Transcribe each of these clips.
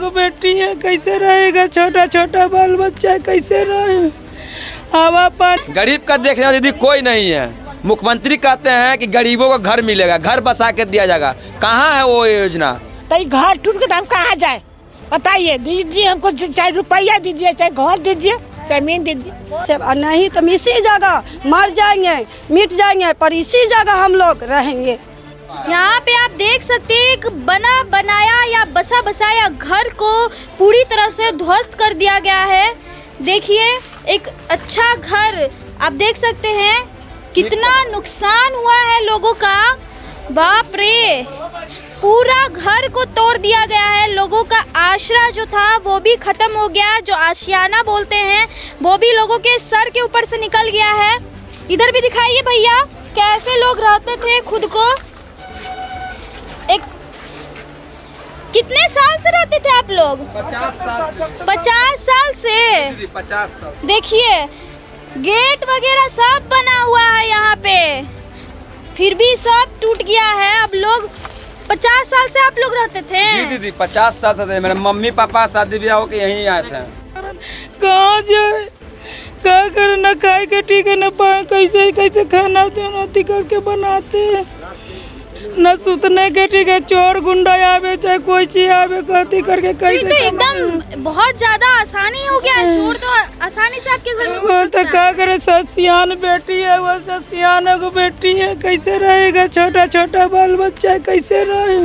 एगो बेटी है, कैसे रहेगा? छोटा छोटा बाल बच्चा है, कैसे रहे? हवा पानी गरीब का देखने वाला दीदी कोई नहीं है। मुख्यमंत्री कहते हैं कि गरीबों को घर मिलेगा, घर बसा के दिया जाएगा। कहाँ है वो योजना? तो घर टूट के तो हम कहाँ जाए बताइए? दीजिए हमको, चाहे रुपया दीजिए, चाहे घर दीजिए, जमीन दीजिए। नहीं तो इसी जगह मर जाएंगे, मिट जाएंगे, पर इसी जगह हम लोग रहेंगे। यहाँ पे आप देख सकते हैं एक बना बनाया या बसा बसाया घर को पूरी तरह से ध्वस्त कर दिया गया है। देखिए एक अच्छा घर आप देख सकते हैं कितना नुकसान हुआ है लोगों का। बाप रे, पूरा घर को तोड़ दिया गया है। लोगों का आश्रय जो था वो भी खत्म हो गया, जो आशियाना बोलते हैं वो भी लोगों के सर के ऊपर से निकल गया है। इधर भी दिखाइए भैया कैसे लोग रहते थे खुद को। एक कितने साल से रहते थे आप लोग? 50 साल से। 50 साल। देखिए गेट वगैरह सब बना हुआ है यहाँ पे, फिर भी सब टूट गया है। अब लोग 50 साल से आप लोग रहते थे? जी दीदी 50 साल से थे। मेरे मम्मी पापा शादी ब्याह होके यहीं आए थे। कहाँ जाए, क्या करे? न खाए के ठीक है, न पाए कैसे कैसे खाना चुनौती करके बनाते हैं, न सुतने के ठीक है। चोर गुंडा आवे चाहे कोई चीज आवे कहती करके कैसे तो एकदम बहुत ज्यादा आसानी हो गया है। चोर तो आसानी से आपके घर में घुस सकता तो है। क्या करे? सियान बेटी है, वो सियान एगो बेटी है, कैसे रहेगा? छोटा छोटा बाल बच्चा है, कैसे रहे?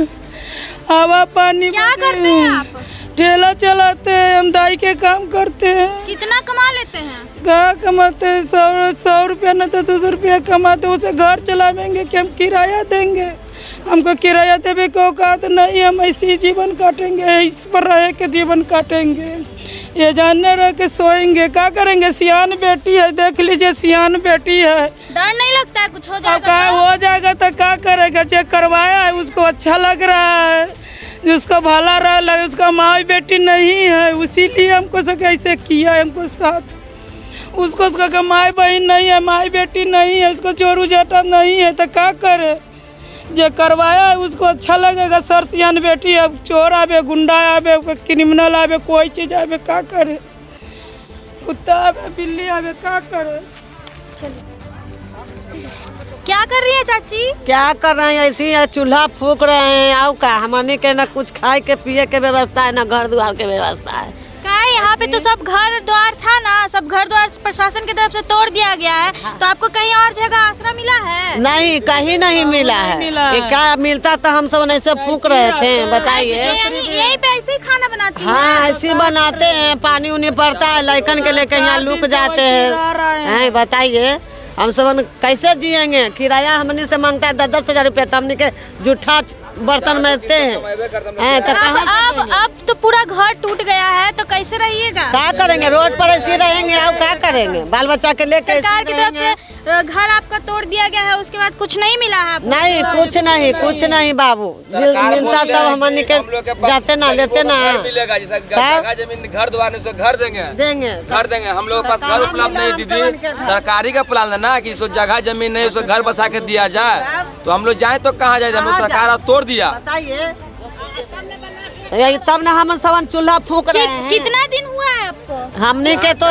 हवा पानी क्या करते हैं आप? ठेला चलाते हैं, हम दाई के काम करते हैं। कितना कमा लेते हैं? क्या कमाते हैं? 100 रुपया न तो 200 रुपया कमाते, उसे घर चलावेंगे कि हम किराया देंगे? हमको किराया देवे को औकात नहीं, हम ऐसे जीवन काटेंगे, इस पर रह के जीवन काटेंगे, ये जानने रह के सोएंगे। क्या करेंगे? सियान बेटी है, देख लीजिए सियान बेटी है। डर नहीं लगता है कुछ हो जाएगा? क्या हो जाएगा तो क्या करेगा? चेक करवाया है, उसको अच्छा लग रहा है, जिसको भला रहा लगे। उसका माँ बेटी नहीं है, इसीलिए हमको से कैसे किया है हमको साथ। उसको उसका माँ बहन नहीं है, माँ बेटी नहीं है, उसको चोर उजाटा नहीं है, तो क्या करे? जो करवाया है उसको अच्छा लगेगा। सर सियान बेटी, अब चोर आवे, गुंडा आवे, क्रिमिनल आवे, कोई चीज आवे, क्या करे? कुत्ता आवे, बिल्ली आवे, क्या करे? क्या कर रही है चाची? क्या कर रहे हैं? ऐसे ही चूल्हा फूक रहे हैं। आओ का हमने के न कुछ खाए के पिए के व्यवस्था है, न घर द्वार के व्यवस्था है। क्या है यहाँ पे तो सब घर द्वार था ना, सब घर द्वार प्रशासन की तरफ से तोड़ दिया गया है। तो आपको कहीं और जगह आसरा मिला है? नहीं, कहीं नहीं मिला है। ये क्या मिलता तो हम सब ऐसे फूक रहे थे, बताइए। यहीं पे ऐसे ही खाना बनाते हैं? हाँ ऐसे बनाते हैं। पानी उनी पड़ता है, लड़कन के लेके यहाँ लुक जाते हैं। बताइए हम सब कैसे जिएंगे? किराया हमने से मांगता है 10-10 हजार रुपया, तो हमने के जूठा बर्तन में देते हैं। अब तो पूरा घर टूट गया है, तो कैसे रहिएगा? क्या करेंगे? रोड पर ऐसे रहेंगे। अब क्या करेंगे? बाल बच्चा के लेके सरकार की तरफ से घर आपका तोड़ दिया गया है, उसके बाद कुछ नहीं मिला है आपको? नहीं, कुछ नहीं बाबू। मिलता तब हमने के जाते ना, लेते ना। मिलेगा जैसा जमीन घर द्वार घर देंगे। हम लोग के पास घर उपलब्ध नहीं दीदी। सरकारी का प्लान है ना कि इसको जगह जमीन नहीं, उसको घर बसा के दिया जाए। तो हम लोग जाए तो कहाँ जाए? हम लोग सरकार तोड़ दिया। तब ना हम सब चूल्हा फूक रहे हैं। कितना दिन हुआ है आपको? हमने के तो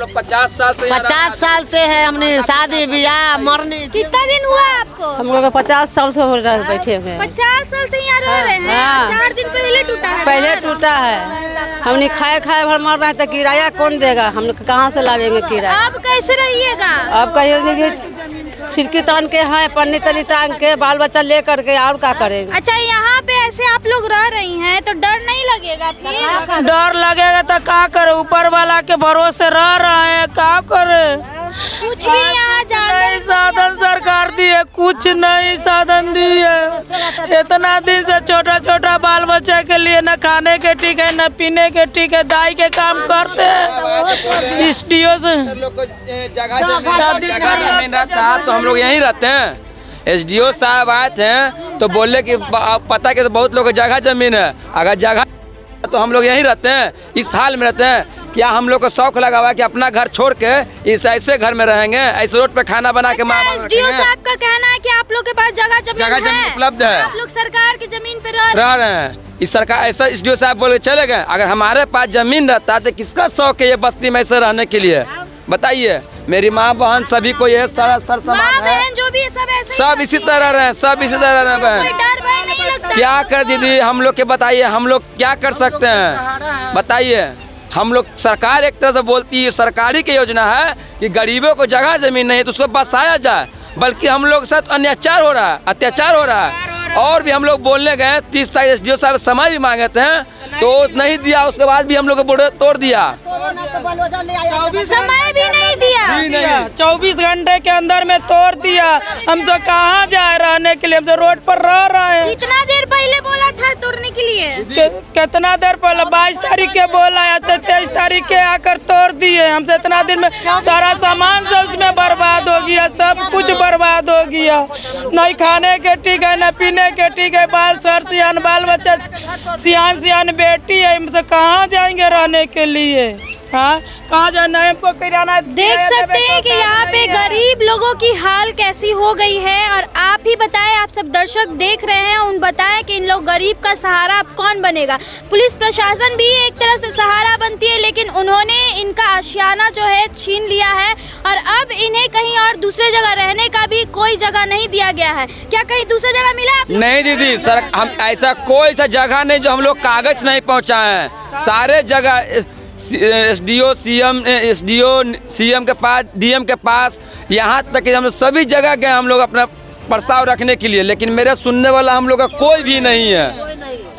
50 साल से 50 साल से है। हमने शादी ब्याह मरने। कितना दिन हुआ है आपको? हम लोग 50 साल से हो रहे बैठे हुए। 50 साल से यहाँ रह रहे हैं? 4 दिन पहले टूटा है? पहले टूटा है। हमने खाए भर मर रहे थे। किराया कौन देगा? हम लोग कहाँ से लावेंगे किराया? अब कैसे रहिएगा? अब कहिए सिरकी तान के हैं, पन्नी तनी तान के, बाल बच्चा ले करके, और क्या करेंगे? अच्छा यहाँ पे ऐसे आप लोग रह रही हैं तो डर नहीं लगेगा फिर? डर लगेगा तो क्या करे? ऊपर वाला के भरोसे रह रहे हैं, क्या करे? कुछ भी यहाँ नहीं साधन सरकार दी है, कुछ नहीं साधन दी है। इतना दिन से छोटा छोटा बाल बच्चा के लिए न खाने के ठीक है, न पीने के ठीक है, दाई के काम करते हैं। एसडीओ से जगह जमीन रहता तो हम लोग यहीं रहते हैं। एसडीओ साहब आए थे तो बोले कि पता कि तो बहुत लोग जगह जमीन है, अगर जगह तो हम लोग यहीं रहते हैं, इस हाल में रहते हैं। क्या हम लोग को शौक लगा हुआ कि अपना घर छोड़ के इस ऐसे घर में रहेंगे, ऐसे रोड पे खाना बना के माँ एसडीओ साहब का कहना है कि आप लोग के पास जगह जमीन उपलब्ध है, आप लोग सरकार की जमीन पे रह रहे हैं। इस सरकार ऐसा एसडीओ साहब बोल के चले गए। अगर हमारे पास जमीन रहता तो किसका शौक है ये बस्ती में ऐसे रहने के लिए? बताइए। मेरी माँ बहन सभी को ये सारा सर माँ सामान है, बहन जो भी है सब ऐसे ही सब इसी तरह रहे, सब इसी तरह रहे कोई बहन। डर भय नहीं लगता क्या कर दीदी हम लोग के बताइए, हम लोग क्या कर सकते हैं बताइए? हम लोग सरकार एक तरह से बोलती है सरकारी की योजना है कि गरीबों को जगह जमीन नहीं तो उसको बसाया जाए, बल्कि हम लोग के साथ अत्याचार हो रहा है, अत्याचार हो रहा है। और भी हम लोग बोलने गए 30 तारीख एसडीओ साहब समय भी मांगे थे तो नहीं दिया, उसके बाद भी हम लोग को बोर्ड तोड़ दिया, समय भी नहीं दिया। 24 घंटे के अंदर में तोड़ दिया। हम तो कहाँ जाए रहने के लिए, हम तो रोड पर रह रहे हैं। कितना देर पहले बोला था तोड़ने के लिए? कितना देर पहले 22 तारीख के बोला है, 23 तारीख के आकर तोड़ दिए। हमसे इतना दिन में सारा सामान सब उसमें बर्बाद हो गया, सब कुछ बर्बाद हो गया। नहीं खाने के ठीक है, न पीने के ठीक है। बाल सर सियान बाल बच्चा सियान सियान बेटी है, हम तो कहाँ जाएंगे रहने के लिए? हाँ कहाँ जाना है हमको? किराना देख सकते हैं कि यहाँ पे गरीब लोगों की हाल कैसी हो गई है। और आप ही बताएं, आप सब दर्शक देख रहे हैं, उन बताएं कि इन लोग गरीब का सहारा अब कौन बनेगा? पुलिस प्रशासन भी एक तरह से सहारा बनती है, लेकिन उन्होंने इनका आशियाना जो है छीन लिया है और अब इन्हें कहीं और दूसरे जगह रहने का भी कोई जगह नहीं दिया गया है। क्या कहीं दूसरी जगह मिला आप? नहीं दीदी सर, हम ऐसा कोई सा जगह नहीं जो हम लोग कागज नहीं पहुँचाए हैं। सारे जगह एसडीओ सीएम के पास, डीएम के पास, यहाँ तक कि हम सभी जगह गए हम लोग अपना प्रस्ताव रखने के लिए, लेकिन मेरे सुनने वाला हम लोग का कोई भी नहीं है,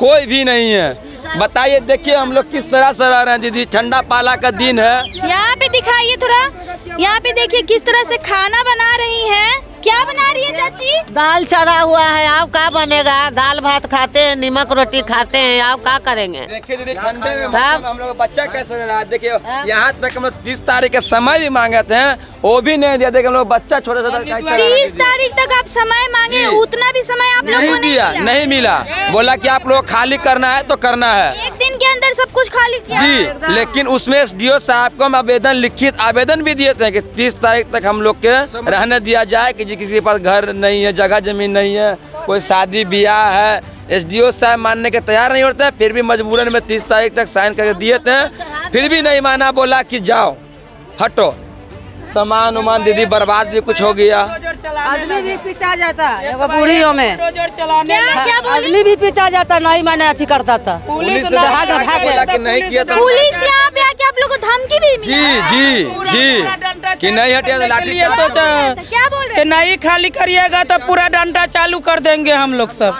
कोई भी नहीं है। बताइए, देखिए हम लोग किस तरह से रह रहे हैं दीदी, ठंडा पाला का दिन है। यहाँ पे दिखाइए थोड़ा, यहाँ पे देखिए किस तरह से खाना बना रही हैं। क्या बना रही है चाची? दाल चढ़ा हुआ है, आप क्या बनेगा? दाल भात खाते हैं, नमक रोटी खाते हैं, आप क्या करेंगे? देखिए दीदी ठंडे में हम लोग बच्चा कैसे रह रहा है। देखिए यहाँ तक हम लोग 30 तारीख के समय भी मांगे थे, वो भी नहीं दिया। देखिए हम लोग बच्चा छोटा छोटा 30 तारीख तक आप समय मांगे, उतना भी समय आप लोगों नहीं को दिया, नहीं मिला। बोला कि आप लोग खाली करना है तो करना है, एक दिन के अंदर सब कुछ खाली किया जी। लेकिन उसमें एसडीओ साहब को हम आवेदन, लिखित आवेदन भी दिए थे कि 30 तारीख तक हम लोग के रहने दिया जाए, कि किसी के पास घर नहीं है, जगह जमीन नहीं है, कोई शादी ब्याह है। एसडीओ साहब मानने के तैयार नहीं होते हैं, फिर भी मजबूरन में 30 तारीख तक साइन करके दिए थे, फिर भी नहीं माना। बोला कि जाओ हटो, सामान उमान दीदी बर्बाद भी कुछ हो गया। आदमी भी पीछा जाता है बूढ़ियों में, क्या आदमी भी पीछा जाता, नहीं मैंने अच्छी करता था। पुलिस बोला कि नहीं किया तो पुलिस यहाँ पे आके आप लोगों को धमकी भी मिला? जी कि नहीं हटिया तो लाठी ये सोचा क्या बोल रहे कि नहीं खाली करिएगा तो पूरा डंडा चालू कर देंगे हम लोग सब।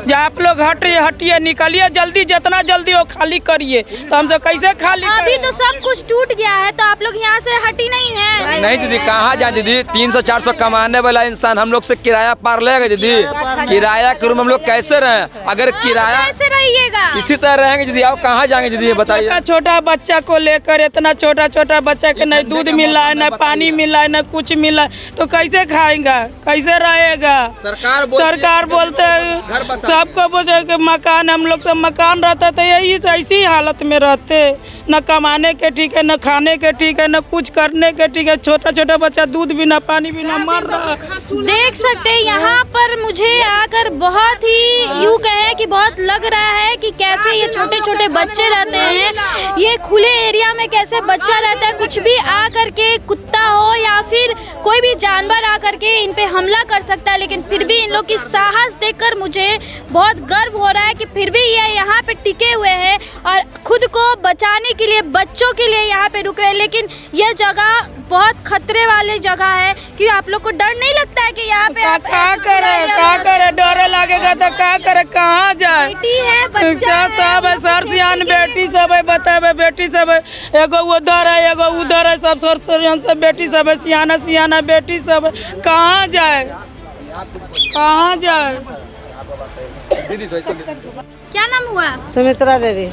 जब आप लोग हटिए निकलिए जल्दी, जितना जल्दी हो खाली करिए। तो हम सब कैसे खाली अभी तो सब कुछ टूट गया है, तो आप लोग यहाँ से हटी नहीं है? नहीं दीदी, कहाँ जाए दीदी? 300-400 कमाने वाला इंसान हम लोग से किराया पार लेगा दीदी? किराया के रूम हम लोग कैसे रहे? अगर किराया कैसे रहिएगा? इसी तरह रहेंगे दीदी, आप कहाँ जाएंगे दीदी? ये बताइए। छोटा छोटा बच्चा को लेकर, इतना छोटा छोटा बच्चा के न दूध मिला है, न पानी मिला है, न कुछ मिला है, तो कैसे खाएगा, कैसे रहेगा? सरकार बोलते हैं सबको बोलते कि मकान, हम लोग सब मकान रहता तो यही ऐसी हालत में रहते, न कमाने के ठीक है, न खाने के ठीक है, न कुछ करने के ठीक है। छोटा छोटा बच्चा दूध बिना पानी बिना मर रहा है। देख सकते हैं यहाँ पर मुझे आकर बहुत ही यूँ कहे कि बहुत लग रहा है कि कैसे ये छोटे छोटे बच्चे रहते हैं, ये खुले एरिया में कैसे बच्चा रहता है। कुछ भी आ करके, कुत्ता हो या फिर कोई भी जानवर आ करके इन पे हमला कर सकता है, लेकिन फिर भी इन लोग की साहस देखकर मुझे बहुत गर्व हो रहा है कि फिर भी ये यहाँ पे टिके हुए हैं और खुद को बचाने के लिए, बच्चों के लिए यहाँ पे रुके हैं। लेकिन यह जगह बहुत खतरे वाली जगह है, कि आप लोग को डर नहीं लगता है कि यहाँ पे क्या करे, डर लगेगा तो क्या करे, कहाँ जाए? बेटी है, बच्चा सब है, सर सियान बेटी सब है, बताए बेटी सब है, एगो उधर है एगो उधर है, सब सर सियान सब बेटी सब है, सियाना सियाना बेटी सब है, कहाँ जाए, कहाँ जाए? क्या नाम हुआ? सुमित्रा देवी।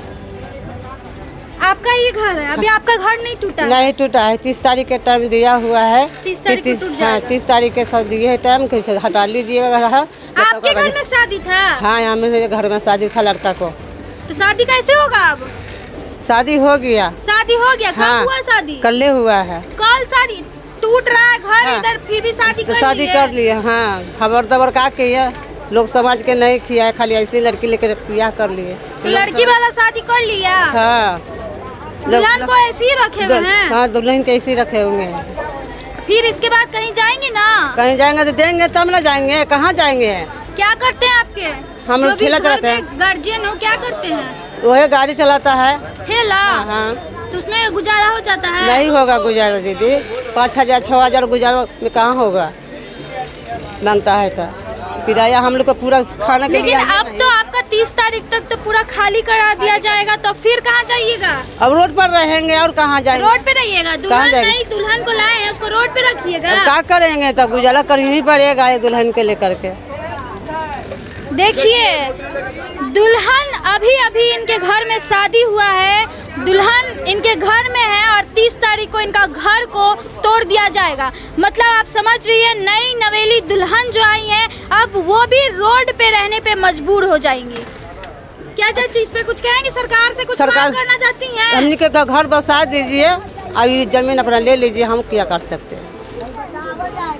आपका ये घर है? अभी आपका घर नहीं टूटा? नहीं टूटा है, 30 तारीख के टाइम दिया हुआ है। 30 तारीख को टूट जाएगा। 30 तारीख के सब दिए है टाइम, कैसे हटा लीजिएगा। आपके घर में शादी था? हाँ, यहाँ मेरे घर में शादी था लड़का को। तो शादी कैसे होगा अब? शादी हो गया। शादी हो गया? कब हाँ, हुआ शादी? कल हुआ है। कल शादी टूट रहा है घर, हाँ, इधर फिर भी शादी तो शादी कर लिए। हाँ, खबर दबर का किए लोग समाज के नहीं किया है, खाली ऐसी लड़की लेकर ब्याह कर लिए। तो लड़की वाला शादी कर लिया? हाँ, दुल्हन को ऐसे ही रखे हुए हैं? हाँ, दुल्हन के ऐसे ही रखे हुए हैं। फिर इसके बाद कहीं जाएंगे ना? कहीं जाएंगे तो देंगे तब ना जाएंगे, कहाँ जाएंगे? क्या करते हैं आपके? हम लोग ठेला चलाते हैं। गार्जियन हो, क्या करते हैं? वही गाड़ी चलाता है। ठेला? हाँ। तो उसमें गुजारा हो जाता है? नहीं होगा गुजारा दीदी, 5,000 6,000 गुजारा में कहाँ होगा, मांगता है तो किराया हम लोग को पूरा खाने के लिए। लेकिन अब तो आपका 30 तारीख तक तो पूरा खाली करा दिया जाएगा, तो फिर कहाँ जाइएगा? अब रोड पर रहेंगे और कहाँ जाएंगे? रोड पे रहिएगा? दुल्हन नहीं, दुल्हन को लाए हैं, उसको रोड पे रखिएगा। क्या करेंगे, तो गुजारा करना ही पड़ेगा ये दुल्हन के लेकर के। देखिए, दुल्हन अभी अभी इनके घर में शादी हुआ है, दुल्हन इनके घर में है और 30 तारीख को इनका घर को तोड़ दिया जाएगा। मतलब आप समझ रही है, नई नवेली दुल्हन जो आई है अब वो भी रोड पे रहने पे मजबूर हो जाएंगी। क्या चीज पे कुछ कहेंगे? सरकार से कुछ मांग करना चाहती हैं? हमने के घर बसा दीजिए, अभी जमीन अपना ले लीजिए, हम क्या कर सकते हैं?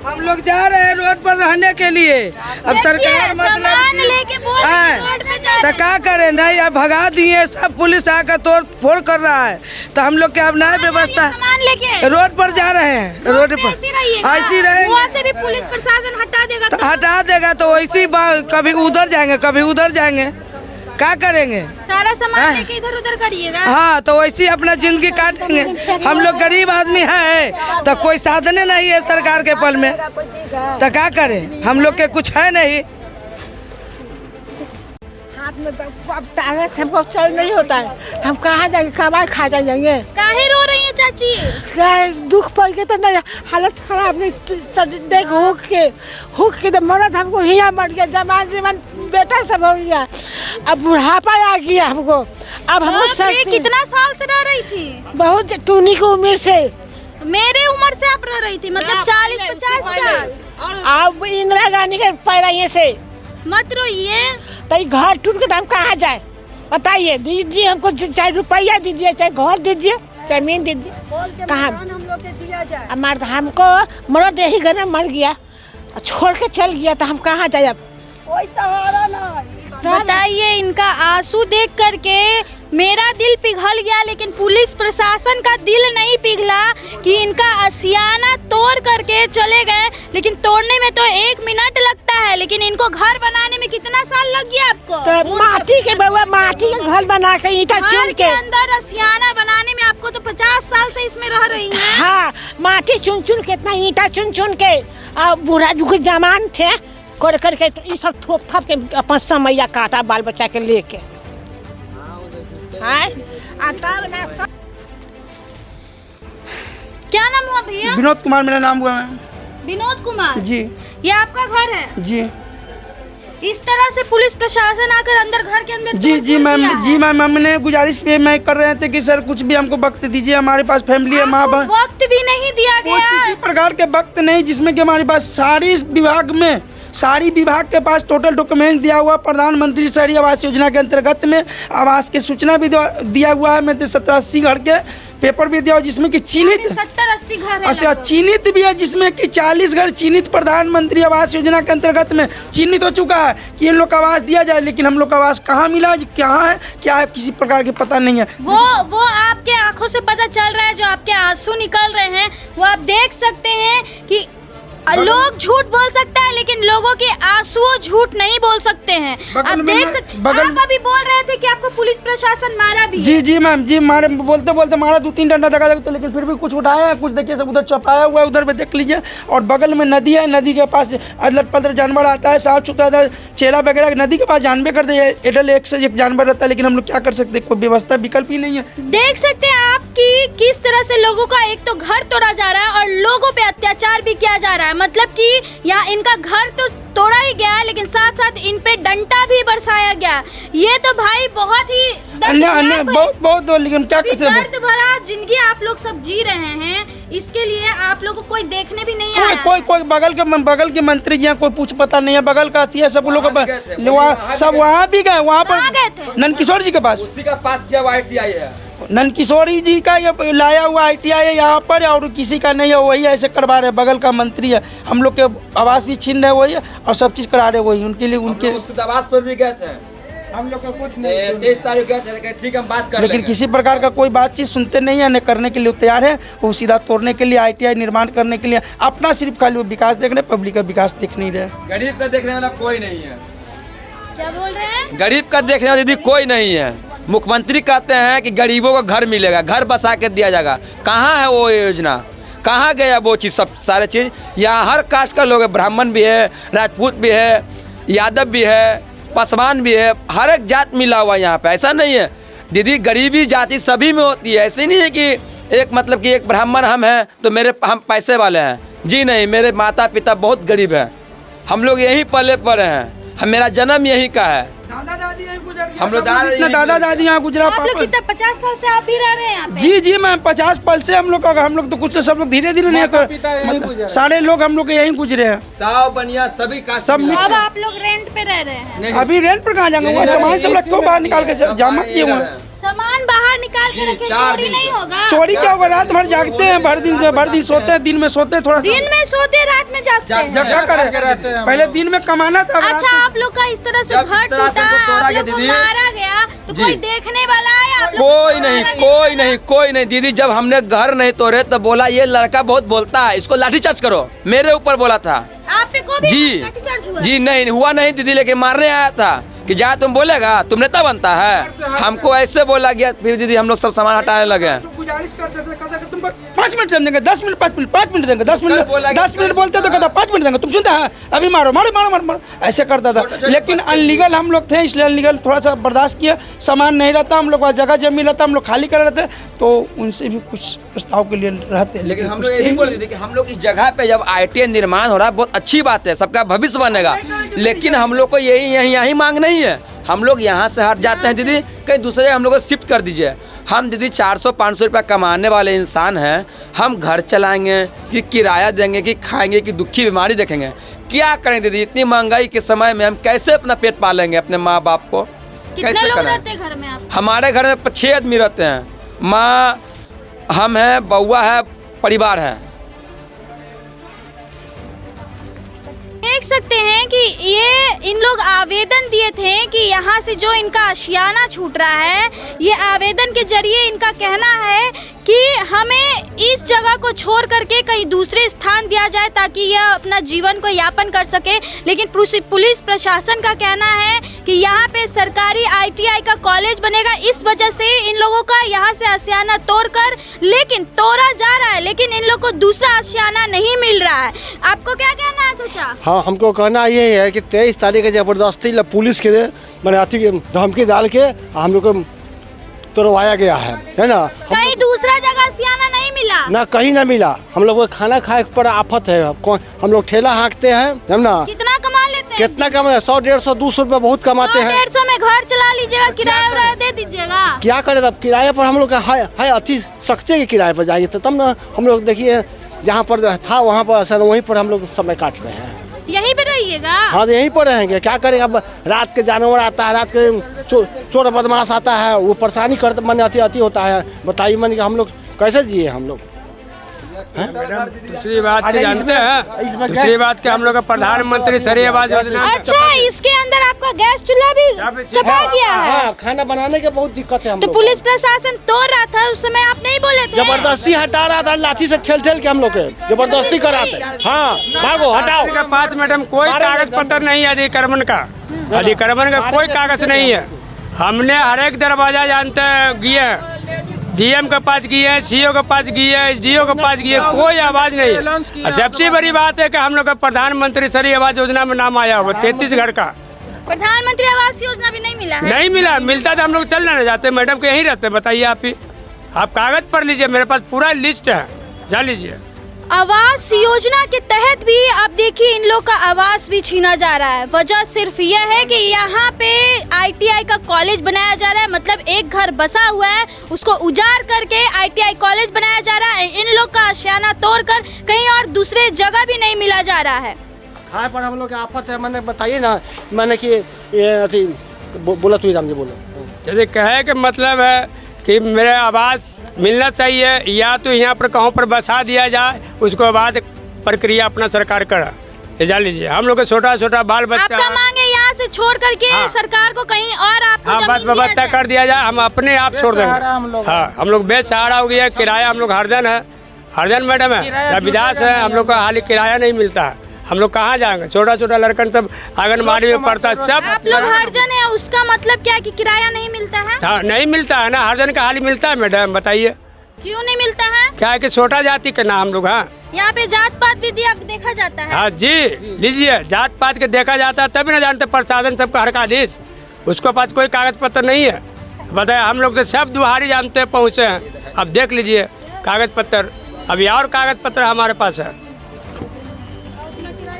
हम लोग जा रहे हैं रोड पर रहने के लिए। अब सरकार सामान लेके बोल रही है, रोड पे जा तो रहे क्या करें? नहीं, अब भगा दिए सब, पुलिस आकर तोड़ फोड़ कर रहा है, तो हम लोग के अब नई व्यवस्था, सामान लेके रोड पर जा रहे हैं। रोड पर ऐसे ही रहेंगे, वहाँ से भी पुलिस प्रशासन हटा देगा तो हटा देगा तो वैसे कभी उधर जाएंगे कभी उधर जाएंगे, क्या करेंगे? सारा सामान लेके इधर उधर करिएगा। हाँ, तो वैसे ही अपना जिंदगी काटेंगे। हम लोग गरीब आदमी है, तो कोई साधन नहीं है सरकार के पल में, तो क्या करें? हम लोग के कुछ है नहीं। हाथ में अब हमको चल नहीं होता है, हम कहाँ जाएंगे? कमाई खा जाएंगे। काहे रो रही है चाची? क्या दुख पड़ के तो नहीं, हालत खराब नहीं, देख हुक के तो मरद हमको हिया मर गया, जमान बेटा सब हो गया, अब बुढ़ापा आ गया हमको। अब हम कितना साल से रह रही थी? बहुत, टूनी की उम्र से। मेरे उम्र से आप रह रही थी, मतलब 40-50 साल। अब इंदिरा गांधी के पैराइए से मत रोइए। तो घर टूट के तो हम कहाँ जाए? बताइए, दीजिए हमको, चाहे रुपया दीजिए, चाहे घर दीजिए, जमीन दीजिए, कहाँ हम लोग दिया जाए? हमको मरद यही घर में मर गया, छोड़ के चल गया, तो हम कहाँ जाए? अब कोई सहारा नहीं। बताइए, इनका आंसू देख करके मेरा दिल पिघल गया, लेकिन पुलिस प्रशासन का दिल नहीं पिघला कि इनका आशियाना तोड़ करके चले गए। लेकिन तोड़ने में तो 1 मिनट लगता है, लेकिन इनको घर बनाने में कितना साल लग गया आपको? तो माटी के बउआ, माटी के घर बना के ईंटा चुन के अंदर आशियाना बनाने में आपको तो 50 साल से इसमें रह रही हैं। हाँ, माटी चुन चुन के, इतना ईंटा चुन चुन के, और बूढ़ा जो जमान थे कर करके तो ये सब थोप थाप के अपन समैया काटा बाल बच्चा के लेके। क्या नाम हुआ भैया? विनोद कुमार मेरा नाम हुआ है। विनोद कुमार जी। ये आपका घर है? जी इस तरह से पुलिस प्रशासन आकर अंदर घर के अंदर जी मैम, हमने गुजारिश पे मैं कर रहे थे कि सर कुछ भी हमको वक्त दीजिए, हमारे पास फैमिली है, माँ बाप। वक्त भी नहीं दिया गया? किसी प्रकार के वक्त नहीं, जिसमें कि हमारे पास सारी विभाग के पास टोटल डॉक्यूमेंट दिया हुआ, प्रधानमंत्री शहरी आवास योजना के अंतर्गत में आवास की सूचना भी दिया हुआ है। मैं 70-80 घर के पेपर भी दिया हुआ, जिसमें कि चिन्हित 70-80 घर है। अच्छा, चिन्हित भी है, जिसमें कि 40 घर चिन्हित प्रधानमंत्री आवास योजना के अंतर्गत में चिन्हित हो चुका है कि इन लोग का आवास दिया जाए। लेकिन हम लोग का आवास कहाँ मिला, कहाँ है, क्या है, किसी प्रकार की पता नहीं है। वो आपके आंखों से पता चल रहा है, जो आपके आंसू निकल रहे हैं वो आप देख सकते हैं कि लोग झूठ बोल सकता है, लेकिन लोगों के आंसू झूठ नहीं बोल सकते हैं। आप देख सकते, आप अभी बोल रहे थे कि आपको पुलिस प्रशासन मारा भी। जी मैम, जी मारे, बोलते बोलते मारा, 2-3 डंडा दगा तो, लेकिन फिर भी कुछ उठाया है, कुछ देखिए सब उधर छपाया हुआ है, उधर पे देख लीजिए। और बगल में नदी है, नदी के पास अदलत पदर जानवर आता है, साफ सुथरा चेला वगैरह, नदी के पास जानबे कर दे, एडल एक से एक जानवर रहता है, लेकिन हम लोग क्या कर सकते हैं, कोई व्यवस्था विकल्प ही नहीं है। देख सकते हैं आप कि किस तरह से लोगों का एक तो घर तोड़ा जा रहा है और लोगों पे अत्याचार भी किया जा रहा है। मतलब कि यहाँ इनका घर तो तोड़ा ही गया, लेकिन साथ साथ इन पे डंडा भी बरसाया गया। ये तो भाई बहुत ही बहुत लेकिन क्या कर सकते हैं। दर्द भरा जिंदगी आप लोग सब जी रहे हैं। इसके लिए आप लोगों को कोई देखने भी नहीं कोई आया? कोई कोई बगल के मंत्री जी हैं, कोई पूछ पता नहीं है, बगल का आती है सब लोग सब वहाँ भी गए, वहाँ कहाँ गए पर थे? नंदकिशोर जी के पास। उसी का पास किया हुआ ITI है। नंदकिशोरी जी का ये लाया हुआ ITI है यहाँ पर, और किसी का नहीं है, वही ऐसे करवा रहे, बगल का मंत्री है। हम लोग के आवास भी छीन रहे वही है, और सब चीज़ करा रहे वही, उनके लिए उनके उसके आवास पर भी गए थे। हम लोग का कुछ 23 तारीख गए थे, ठीक है हम बात कर लेकिन लेंगे। किसी प्रकार का कोई बातचीत सुनते नहीं है, न करने के लिए तैयार है। वो सीधा तोड़ने के लिए, ITI निर्माण करने के लिए अपना सिर्फ खाली वो विकास देख रहे, पब्लिक का विकास देख नहीं रहे। गरीब का देखने वाला कोई नहीं है। क्या बोल रहे हैं? गरीब का देखने वाला दीदी कोई नहीं है। मुख्यमंत्री कहते हैं कि गरीबों को घर मिलेगा, घर बसा के दिया जाएगा। कहाँ है वो योजना? कहाँ गया वो चीज़? सब सारे चीज़ यहाँ हर कास्ट का लोग है, ब्राह्मण भी है, राजपूत भी है, यादव भी है, पासवान भी है, हर एक जात मिला हुआ यहाँ पे। ऐसा नहीं है दीदी, गरीबी जाति सभी में होती है। ऐसे नहीं है कि एक मतलब कि एक ब्राह्मण हम हैं तो हम पैसे वाले हैं। जी नहीं, मेरे माता पिता बहुत गरीब हैं, हम लोग यहीं पले पड़े हैं, मेरा जन्म यहीं का है। हम लोग दादा दादी यहाँ गुजरा। आप लोग कितना 50 साल से आप ही रह रहे हैं यहाँ पे? जी मैम, 50 पल से हम लोग तो कुछ सब लोग धीरे धीरे नहीं कर, सारे लोग हम लोग यहीं गुजरे हैं। साव बनिया सभी का सब मिक्स अब आप लोग रेंट पे रह रहे हैं? अभी रेंट पर कहाँ जाएंगे? वहाँ सामान सब क्यों बाहर निकाल के जमा किए हुए हैं? सामान बाहर निकाल के रखे, चोरी नहीं होगा? चोरी क्या होगा? रात भर जागते हैं, भर दिन सोते हैं, दिन में सोते हैं, थोड़ा दिन में सोते रात में जागते हैं? जब क्या करें, पहले दिन में कमाना था। अच्छा, आप लोग का इस तरह से घर टूटा, आप लोग को मारा गया, तो कोई देखने वाला आया? आप लोग कोई नहीं दीदी। जब हमने घर नहीं तोड़े तो बोला ये लड़का बहुत बोलता है, इसको लाठीचार्ज करो, मेरे ऊपर बोला था। आप पे को भी जी लाठीचार्ज हुआ? जी नहीं हुआ नहीं दीदी, लेकिन मारने आया था कि जा तुम बोलेगा तुम नेता बनता है। हमको ऐसे बोला गया, फिर दीदी हम लोग सब सामान हटाने लगे। गुजारिश करते थे, कहते तुम 5 मिनट देंगे, 10 मिनट, 5 मिनट देंगे, 10 मिनट बोलते तो कहता 5 मिनट देंगे, तुम सुनते हैं अभी मारो मारो मारो मारो मारो, ऐसे करता था। लेकिन अनलीगल हम लोग थे, इसलिए अनलीगल थोड़ा सा बर्दाश्त किया। सामान नहीं रहता, हम लोग वहाँ जगह जमीन रहता, हम लोग खाली कर रहे थे, तो उनसे भी कुछ प्रस्ताव के लिए रहते। लेकिन हम लोग यही बोल रहे थे कि हम लोग इस जगह पे जब ITI निर्माण हो रहा है बहुत अच्छी बात है, सबका भविष्य बनेगा, लेकिन हम लोग को यही मांग नहीं है। हम लोग यहाँ से हट जाते हैं दीदी, कहीं दूसरे हम लोग को शिफ्ट कर दीजिए। हम दीदी 400-500 रुपया कमाने वाले इंसान हैं, हम घर चलाएंगे कि किराया देंगे कि खाएंगे कि दुखी बीमारी देखेंगे? क्या करें दीदी? इतनी महंगाई के समय में हम कैसे अपना पेट पालेंगे, अपने माँ बाप को कितने कैसे लोग करें? रहते हैं घर में आप? हमारे घर में 6 आदमी रहते हैं, माँ, हम हैं, बउआ है, परिवार है। देख सकते हैं कि ये इन लोग आवेदन दिए थे कि यहाँ से जो इनका आशियाना छूट रहा है, ये आवेदन के जरिए इनका कहना है कि हमें इस जगह को छोड़ करके कहीं दूसरे स्थान दिया जाए ताकि यह अपना जीवन को यापन कर सके। लेकिन पुलिस प्रशासन का कहना है कि यहाँ पे सरकारी ITI का कॉलेज बनेगा, इस वजह से इन लोगों का यहाँ से आशियाना तोड़कर लेकिन तोड़ा जा रहा है, लेकिन इन लोग को दूसरा आशियाना नहीं मिल रहा है। आपको क्या कहना है चाचा? हाँ, हमको कहना ये है कि 23 तारीख के जबरदस्ती पुलिस के मैंने अति धमकी डाल के हम लोग को तोड़वाया गया है ना। कहीं दूसरा जगह सियाना नहीं मिला? ना कहीं ना मिला। हम लोग को खाना खाए पर आफत है। हम लोग ठेला हाँकते हैं, है ना। कितना कमा लेते हैं? कितना कमा? 100, 150, 200 रुपये बहुत कमाते हैं। 100, 150 में घर चला लीजिएगा, किराया दे दीजिएगा। क्या करें अब? किराए पर हम लोग का है अति सख्ते के किराए पर जाएंगे तो तब ना हम लोग देखिए जहाँ पर था वहाँ पर असल वहीं पर हम लोग समय काट रहे हैं। यहीं पे रहिएगा? हाँ, यहीं पर रहेंगे। क्या करें अब? रात के जानवर आता है, रात के चोर बदमाश आता है, वो परेशानी करते मन अति होता है। बताइए मन हम लोग कैसे जिए हम लोग? दूसरी बात जानते हैं, दूसरी बात के हम लोग का प्रधानमंत्री शहरी आवास योजना। अच्छा, इसके अंदर आपका गैस चूल्हा भी चपा दिया है? हाँ, खाना बनाने के बहुत दिक्कत है। तो पुलिस प्रशासन तोड़ रहा था, उस समय आप नहीं बोले थे? जबरदस्ती हटा रहा था, लाठी से ठेल के हम लोग के जबरदस्ती कराते। हाँ, भागो हटाओ। 5 मिनट में कोई कागज पत्र नहीं है अधिक्रमण का, अधिक्रमण का कोई कागज नहीं है। हमने हर एक दरवाजा जानते हैं गए, DM के पास गए, CO के पास गए, SDO के पास गए, कोई आवाज नहीं है। सबसे बड़ी बात है कि हम लोग का प्रधानमंत्री शहरी आवास योजना में नाम आया हुआ 33 घर का। प्रधानमंत्री आवास योजना भी नहीं मिला है? नहीं मिला, मिलता तो हम लोग चल ना जाते, मैडम के यहीं रहते। बताइए आप ही, आप कागज पढ़ लीजिए, मेरे पास पूरा लिस्ट है, जा लीजिए। आवास योजना के तहत भी आप देखिए इन लोग का आवास भी छीना जा रहा है। वजह सिर्फ यह है कि यहाँ पे ITI का कॉलेज बनाया जा रहा है, मतलब एक घर बसा हुआ है उसको उजाड़ करके ITI कॉलेज बनाया जा रहा है। इन लोग का आशियाना तोड़कर कहीं और दूसरे जगह भी नहीं मिला जा रहा है। खाए पर हम लोग की आफत है। मैंने बताइए ना, मैंने कि ये बोला तू राम जी बोलो। जैसे कहे कि मतलब है कि मेरे आवास मिलना चाहिए, या तो यहाँ पर कहीं पर बसा दिया जाए, उसको बाद प्रक्रिया अपना सरकार करा। ये जान लीजिए हम लोग के छोटा छोटा बाल बच्चा आपका मांग है यहाँ से छोड़ करके सरकार को कहीं और आपको हाँ बस व्यवस्था कर दिया जाए, हम अपने आप छोड़ देंगे। हाँ हम लोग बेसहारा हो गया, किराया हम लोग हरदन है, हरदन मैडम है, रविदास है, हम लोग का हाल किराया नहीं मिलता है। हम लोग कहाँ जाएंगे? छोटा छोटा लड़कन सब आंगनबाड़ी में पढ़ता है सब। आप लोग हरजन है, उसका मतलब क्या कि किराया नहीं मिलता है? हाँ नहीं मिलता है ना, हरजन का हाल मिलता है मैडम, बताइए क्यों नहीं मिलता है? क्या है कि छोटा जाति के ना हम लोग। हाँ यहाँ पे जात पात भी देखा जाता है। हाँ जी लीजिए, जात पात के देखा जाता है तभी ना जानते प्रशासन सबका हरकाधीश, उसके पास कोई कागज पत्र नहीं है। बताए हम लोग तो सब दुहारी जानते हैं पहुँचे हैं। अब देख लीजिए कागज पत्र, अभी और कागज पत्र हमारे पास है।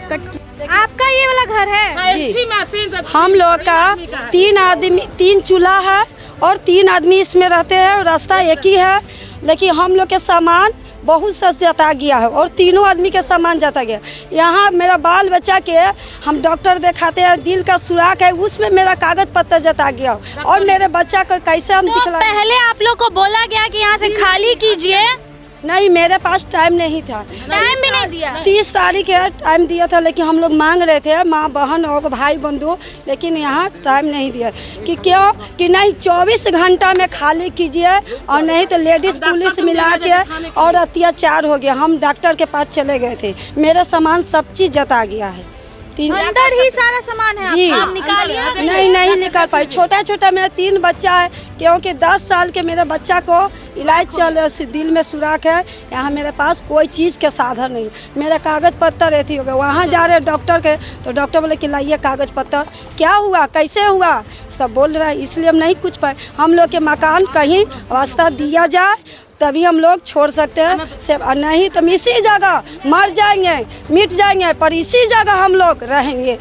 आपका ये वाला घर है? हम लोग का 3 आदमी 3 चूल्हा है और 3 आदमी इसमें रहते हैं। रास्ता एक ही है, लेकिन हम लोग के सामान बहुत सा जता गया है और तीनों आदमी के सामान जाता गया। यहाँ मेरा बाल बच्चा के हम डॉक्टर दिखाते हैं, दिल का सुराख है, उसमें मेरा कागज पत्र जता गया और मेरे बच्चा को कैसे हम दिखला। पहले आप लोग को बोला गया कि यहाँ से खाली कीजिए? नहीं, मेरे पास टाइम नहीं था। टाइम भी नहीं दिया? 30 तारीख है टाइम दिया था, लेकिन हम लोग मांग रहे थे माँ बहन और भाई बंधु, लेकिन यहाँ टाइम नहीं दिया कि क्यों कि नहीं 24 घंटा में खाली कीजिए और नहीं तो लेडीज पुलिस मिला के और अत्याचार हो गया। हम डॉक्टर के पास चले गए थे, मेरा सामान सब चीज़ जता गया है। अंदर ही सारा सामान है जी, आप निकालिए? नहीं निकाल पाई। छोटा छोटा मेरा 3 बच्चा है, क्योंकि 10 साल के मेरे बच्चा को इलाज चल रहा है, दिल में सुराख है। यहाँ मेरे पास कोई चीज़ के साधन नहीं, मेरा कागज पत्तर ऐसी हो गया। वहाँ जा रहे डॉक्टर के तो डॉक्टर बोले कि लाइए कागज पत्तर। क्या हुआ, कैसे हुआ, सब बोल रहा है, इसलिए हम नहीं कुछ पाए। हम लोग के मकान कहीं वास्ता दिया जाए तभी हम लोग छोड़ सकते हैं, से नहीं तो इसी जगह मर जाएंगे, मिट जाएंगे, पर इसी जगह हम लोग रहेंगे।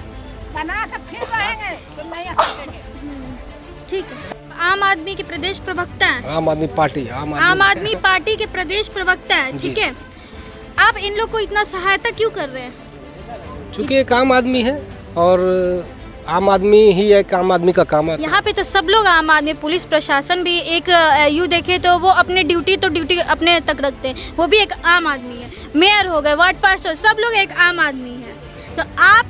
ठीक है। आम आदमी के प्रदेश प्रवक्ता हैं? आम आदमी पार्टी आम आदमी पार्टी के प्रदेश प्रवक्ता हैं, ठीक है। आप इन लोग को इतना सहायता क्यों कर रहे हैं? चूँकि एक आम आदमी है और आम आदमी ही एक आम आदमी का काम है। यहाँ पे तो सब लोग आम आदमी, पुलिस प्रशासन भी एक यूँ देखे तो वो अपने ड्यूटी अपने तक रखते हैं, वो भी एक आम आदमी है। मेयर हो गए, वार्ड पार्षद, सब लोग एक आम आदमी है। तो आप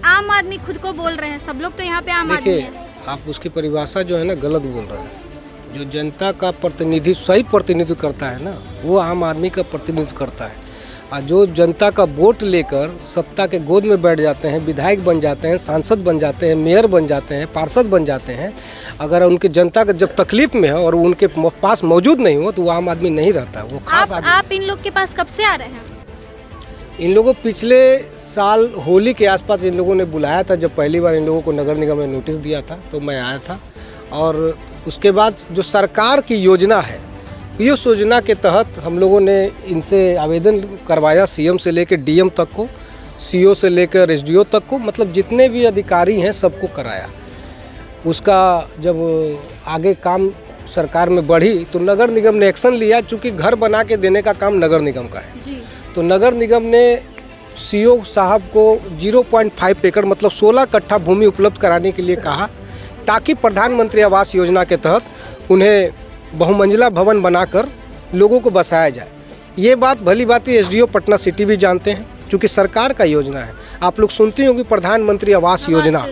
आम आदमी खुद को बोल रहे हैं, सब लोग तो यहाँ पे आम आदमी है। आप उसकी परिभाषा जो है ना गलत बोल रहे हैं। जो जनता का प्रतिनिधित्व सही प्रतिनिधित्व करता है ना, वो आम आदमी का प्रतिनिधित्व करता है। और जो जनता का वोट लेकर सत्ता के गोद में बैठ जाते हैं, विधायक बन जाते हैं, सांसद बन जाते हैं, मेयर बन जाते हैं, पार्षद बन जाते हैं, अगर उनकी जनता का जब तकलीफ में है और उनके पास मौजूद नहीं हो तो वो आम आदमी नहीं रहता, वो खास आदमी। आप इन लोग के पास कब से आ रहे हैं? इन लोगों पिछले साल होली के आसपास इन लोगों ने बुलाया था, जब पहली बार इन लोगों को नगर निगम ने नोटिस दिया था तो मैं आया था। और उसके बाद जो सरकार की योजना है, इस योजना के तहत हम लोगों ने इनसे आवेदन करवाया, सीएम से लेकर डीएम तक को, सीओ से लेकर एसडीओ तक को, मतलब जितने भी अधिकारी हैं सबको कराया। उसका जब आगे काम सरकार में बढ़ी तो नगर निगम ने एक्शन लिया, चूँकि घर बना के देने का काम नगर निगम का है जी। तो नगर निगम ने सीओ साहब को 0.5 एकड़ मतलब 16 कट्ठा भूमि उपलब्ध कराने के लिए कहा, ताकि प्रधानमंत्री आवास योजना के तहत उन्हें बहुमंजिला भवन बनाकर लोगों को बसाया जाए। ये बात भली भांति एसडीओ पटना सिटी भी जानते हैं, क्योंकि सरकार का योजना है। आप लोग सुनते होंगे प्रधानमंत्री आवास योजना।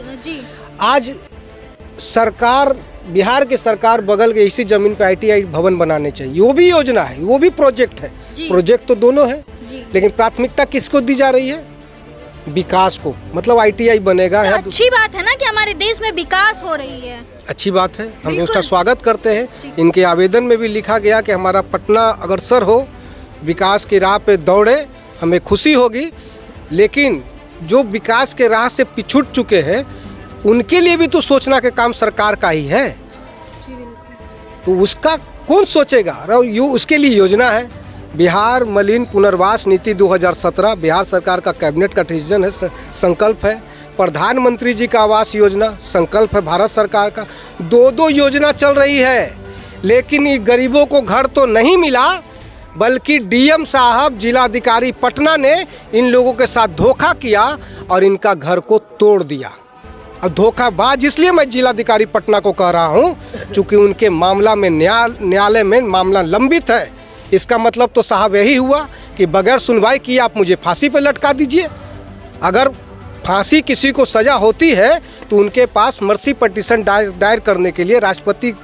आज सरकार, बिहार की सरकार बगल के इसी जमीन पे ITI भवन बनाने चाहिए, वो भी योजना है, वो भी प्रोजेक्ट है। प्रोजेक्ट तो दोनों है, लेकिन प्राथमिकता किसको दी जा रही है? विकास को। मतलब ITI बनेगा। तो अच्छी बात है ना कि हमारे देश में विकास हो रही है, अच्छी बात है, हम उसका स्वागत करते हैं। इनके आवेदन में भी लिखा गया कि हमारा पटना अग्रसर हो, विकास की राह पे दौड़े, हमें खुशी होगी। लेकिन जो विकास के राह से पिछुट चुके हैं उनके लिए भी तो सोचना के काम सरकार का ही है। तो उसका कौन सोचेगा? उसके लिए योजना है। बिहार मलिन पुनर्वास नीति 2017 बिहार सरकार का कैबिनेट का डिसीजन है, संकल्प है। प्रधानमंत्री जी का आवास योजना संकल्प है भारत सरकार का। दो योजना चल रही है, लेकिन ये गरीबों को घर तो नहीं मिला, बल्कि डीएम साहब जिलाधिकारी पटना ने इन लोगों के साथ धोखा किया और इनका घर को तोड़ दिया। अब धोखाबाज इसलिए मैं जिलाधिकारी पटना को कह रहा हूँ क्योंकि उनके मामला में न्यायालय में मामला लंबित है। इसका मतलब तो साहब यही हुआ कि बगैर सुनवाई किए आप मुझे फांसी पर लटका दीजिए। अगर फांसी किसी को सज़ा होती है तो उनके पास मर्सी पटिशन दायर करने के लिए राष्ट्रपति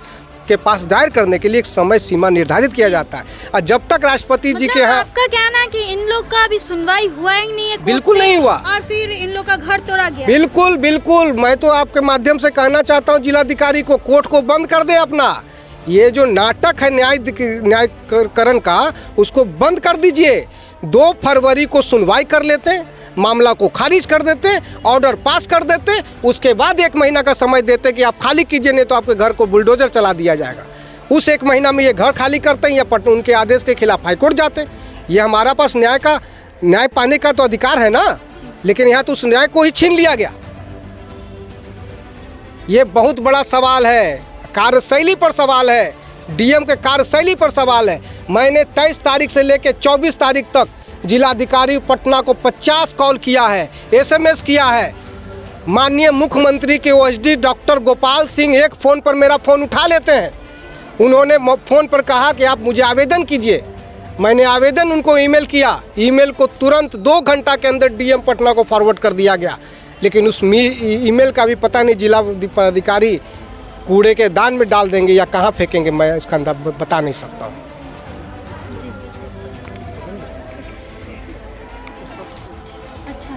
के पास दायर करने के लिए एक समय सीमा निर्धारित किया जाता है। और जब तक राष्ट्रपति जी के यहाँ आपका कहना है कि इन लोग का अभी सुनवाई हुआ ही नहीं है? बिल्कुल नहीं हुआ और फिर इन लोग का घर तोड़ा गया? बिल्कुल बिल्कुल। मैं तो आपके माध्यम से कहना चाहता हूँ जिलाधिकारी को, कोर्ट को बंद कर दे अपना ये जो नाटक है न्यायीकरण का, उसको बंद कर दीजिए। 2 फरवरी को सुनवाई कर लेते, मामला को खारिज कर देते, ऑर्डर पास कर देते, उसके बाद 1 महीना का समय देते कि आप खाली कीजिए, नहीं तो आपके घर को बुलडोजर चला दिया जाएगा। उस 1 महीना में ये घर खाली करते हैं या उनके आदेश के खिलाफ हाईकोर्ट जाते हैं। ये हमारा पास न्याय पाने का तो अधिकार है ना, लेकिन यहाँ तो उस न्याय को ही छीन लिया गया। ये बहुत बड़ा सवाल है, कार्यशैली पर सवाल है, डीएम के कार्यशैली पर सवाल है। मैंने 23 तारीख से लेकर 24 तारीख तक जिलाधिकारी पटना को 50 कॉल किया है, SMS किया है। माननीय मुख्यमंत्री के ओएसडी डॉक्टर गोपाल सिंह एक फ़ोन पर मेरा फ़ोन उठा लेते हैं। उन्होंने फ़ोन पर कहा कि आप मुझे आवेदन कीजिए। मैंने आवेदन उनको ईमेल किया, ईमेल को तुरंत 2 घंटा के अंदर डीएम पटना को फॉरवर्ड कर दिया गया। लेकिन उस ईमेल का भी पता नहीं, जिला अधिकारी कूड़े के दान में डाल देंगे या कहाँ फेंकेंगे, मैं इसका अंदाज़ बता नहीं सकता हूँ। अच्छा।